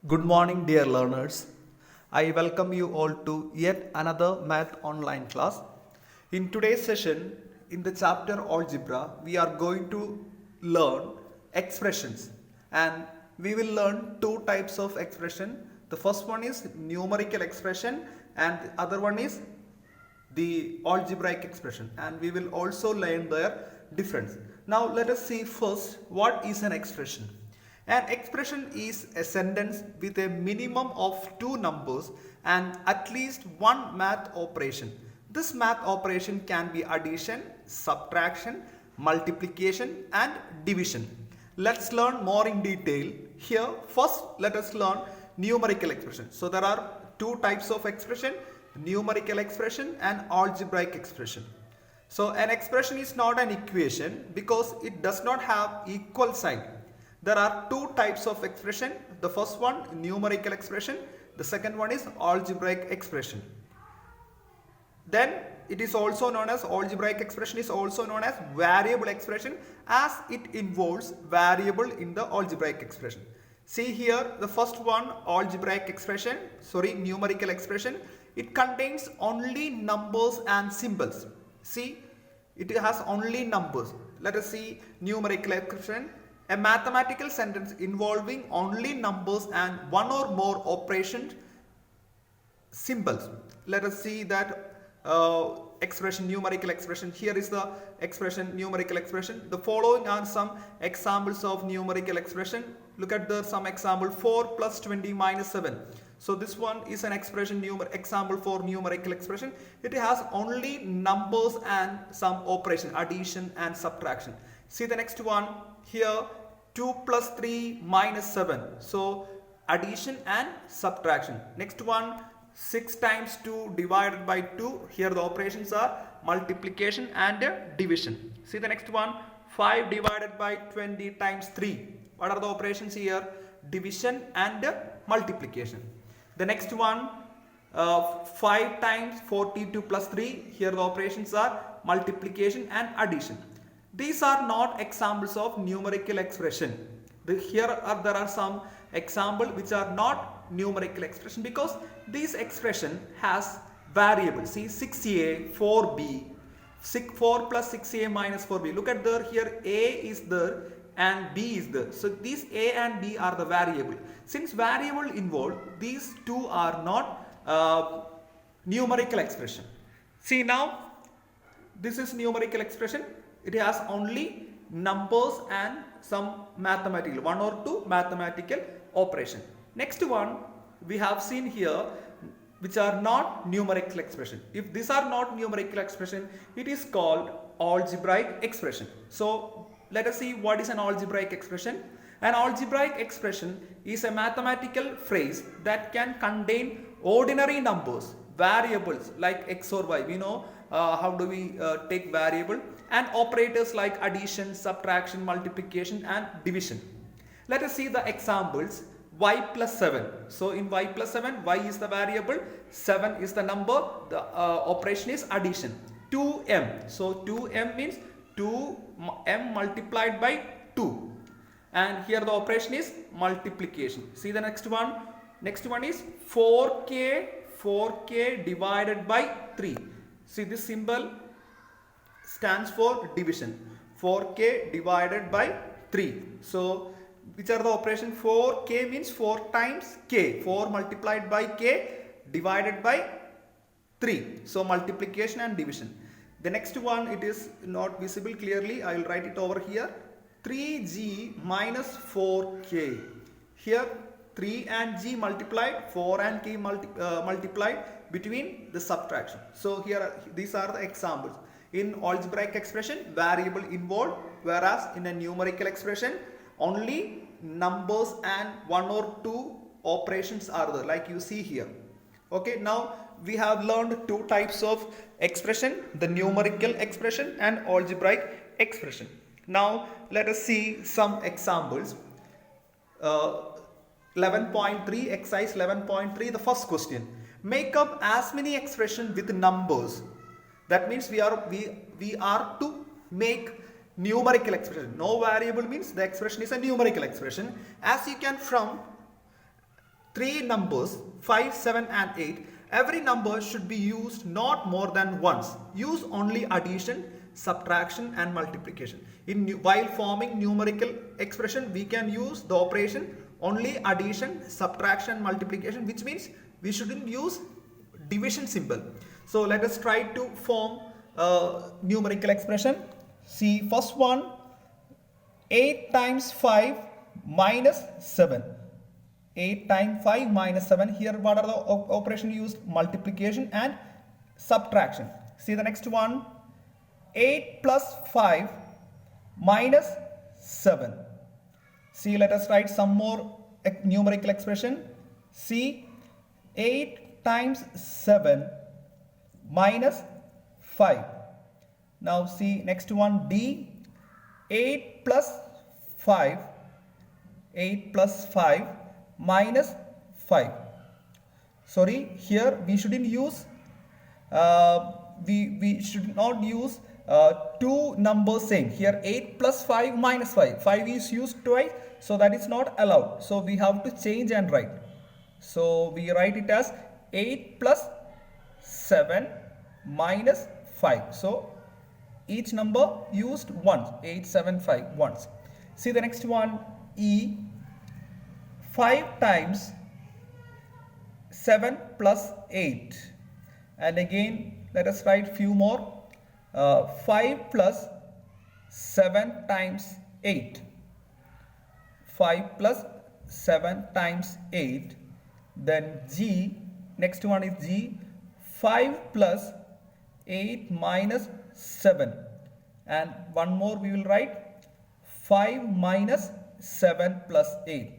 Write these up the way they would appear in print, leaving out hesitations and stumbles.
Good morning, dear learners. I welcome you all to yet another math online class. In today's session, in the chapter Algebra, we are going to learn expressions and we will learn two types of expression. The first one is numerical expression and the other one is the algebraic expression, and we will also learn their difference. Now let us see first what is an expression. An expression is a sentence with a minimum of two numbers and at least one math operation. This math operation can be addition, subtraction, multiplication and division. Let's learn more in detail. Here first let us learn numerical expression. So there are two types of expression: numerical expression and algebraic expression. So an expression is not an equation because it does not have equal sign. There are two types of expression. The first one numerical expression, the second one is algebraic expression. Then it is also known as algebraic expression is also known as variable expression, as it involves variable in the algebraic expression. See here the first one, algebraic expression, numerical expression. It contains only numbers and symbols. See, it has only numbers. Let us see numerical expression. A mathematical sentence involving only numbers and one or more operations, symbols. Let us see that expression, numerical expression. Here is the expression, numerical expression. The following are some examples of numerical expression. Look at the some example: 4 plus 20 minus 7. So this one is an expression, example for numerical expression. It has only numbers and some operation, addition and subtraction. See the next one here: 2 plus 3 minus 7. So addition and subtraction. Next one: 6 times 2 divided by 2. Here the operations are multiplication and division. See the next one: 5 divided by 20 times 3. What are the operations here? Division and multiplication. The next one, 5 times 42 plus 3. Here the operations are multiplication and addition. These are not examples of numerical expression. There are some examples which are not numerical expression because this expression has variables. See, 6a, 4b, 4 plus 6a minus 4b. Look at there, here a is there and b is there. So these a and b are the variable. Since variable involved, these two are not numerical expression. See now, this is numerical expression. It has only numbers and some mathematical, one or two mathematical operation. Next one we have seen here, which are not numerical expression. If these are not numerical expression, it is called algebraic expression. So let us see what is an algebraic expression. An algebraic expression is a mathematical phrase that can contain ordinary numbers, variables like x or y. We know how do we take variable, and operators like addition, subtraction, multiplication and division. Let us see the examples. Y plus 7. So in y plus 7, y is the variable, 7 is the number, the operation is addition. 2m. So 2m means 2m multiplied by 2. And here the operation is multiplication. See the next one. Next one is 4k divided by 3. See, this symbol stands for division. 4k divided by 3. So which are the operation? 4k means 4 times k. 4 multiplied by k divided by 3. So multiplication and division. The next one, it is not visible clearly. I will write it over here. 3g minus 4k. Here 3 and g multiplied, 4 and k multiplied between the subtraction. So here these are the examples. In algebraic expression, variable involved, whereas in a numerical expression only numbers and one or two operations are there, like you see here. Okay, now we have learned two types of expression: the numerical expression and algebraic expression. Now let us see some examples. 11.3, exercise 11.3, the first question: make up as many expressions with numbers. That means we are to make numerical expression. No variable means the expression is a numerical expression. As you can from three numbers 5, 7 and 8, every number should be used not more than once. Use only addition, subtraction and multiplication. While forming numerical expression, we can use the operation only addition, subtraction, multiplication, which means we shouldn't use division symbol. So let us try to form a numerical expression. See, first one, 8 times 5 minus 7. 8 times 5 minus 7. Here what are the operation used? Multiplication and subtraction. See the next one, 8 plus 5 minus 7. See, let us write some more numerical expression. See, 8 times 7 minus 5. Now see next one, D, 8 plus 5, 8 plus 5 minus 5. Sorry, here we shouldn't use, we should not use two numbers same. Here 8 plus 5 minus 5. 5 is used twice, so that is not allowed. So we have to change and write. So we write it as 8 plus 7 minus 5. So each number used once, 8, 7, 5 once. See the next one, E, 5 times 7 plus 8. And again let us write few more. 5 plus 7 times 8. 5 plus 7 times 8. Then G, next one is G, 5 plus 8 minus 7. And one more we will write 5 minus 7 plus 8.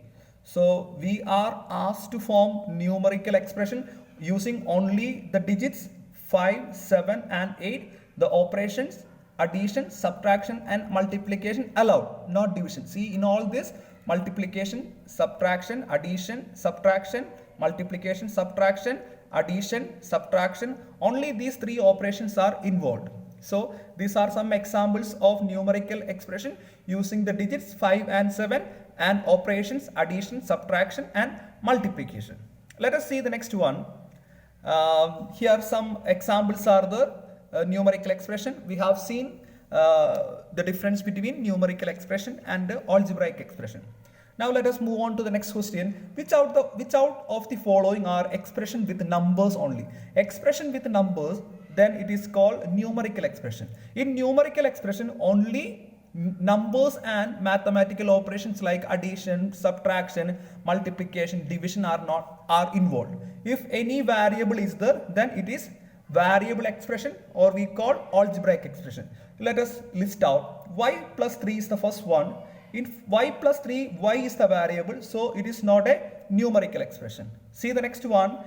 So we are asked to form numerical expression using only the digits 5, 7 and 8. The operations addition, subtraction and multiplication allowed, not division. See, in all this, multiplication, subtraction, addition, subtraction, multiplication, subtraction, addition, subtraction, only these three operations are involved. So these are some examples of numerical expression using the digits 5 and 7 and operations addition, subtraction and multiplication. Let us see the next one. Here some examples are there. Numerical expression. We have seen the difference between numerical expression and algebraic expression. Now let us move on to the next question. Which out of the following are expression with numbers only? Expression with numbers, then it is called numerical expression. In numerical expression, only numbers and mathematical operations like addition, subtraction, multiplication, division are involved. If any variable is there, then it is variable expression, or we call algebraic expression. Let us list out. Y plus 3 is the first one. In y plus 3, y is the variable, so it is not a numerical expression. See the next one,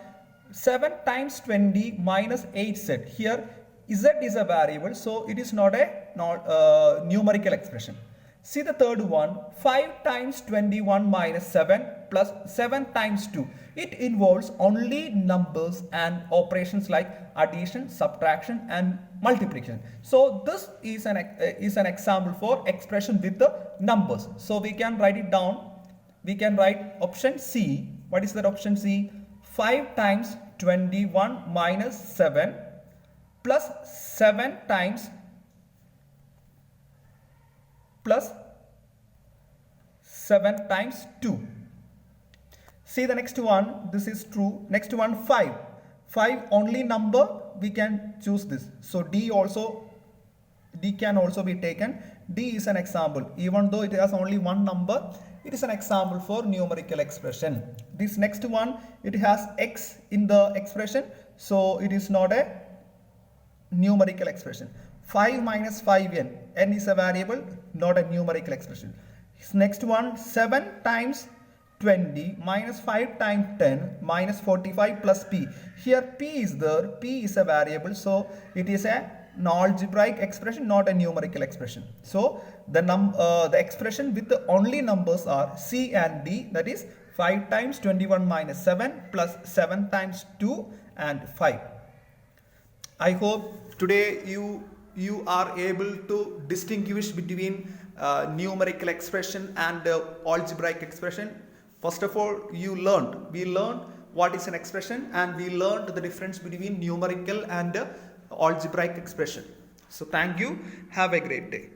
7 times 20 minus 8z. Here z is a variable, so it is not a numerical expression. See the third one, 5 times 21 minus 7 plus 7 times 2. It involves only numbers and operations like addition, subtraction and multiplication. So this is an example for expression with the numbers. So we can write it down. We can write option C. What is that option C? 5 times 21 minus 7 plus 7 times plus 7 times 2. See the next one, this is true. Next one, 5. 5 only number, we can choose this. So D can also be taken. D is an example. Even though it has only one number, it is an example for numerical expression. This next one, it has X in the expression, so it is not a numerical expression. 5 minus 5n, n is a variable, not a numerical expression. Next one, 7 times 20 minus 5 times 10 minus 45 plus p. Here p is there, p is a variable, so it is an algebraic expression, not a numerical expression. So the expression with the only numbers are C and D, that is 5 times 21 minus 7 plus 7 times 2 and 5. I hope today you are able to distinguish between numerical expression and algebraic expression. First of all, we learned what is an expression, and we learned the difference between numerical and algebraic expression. So thank you. Have a great day.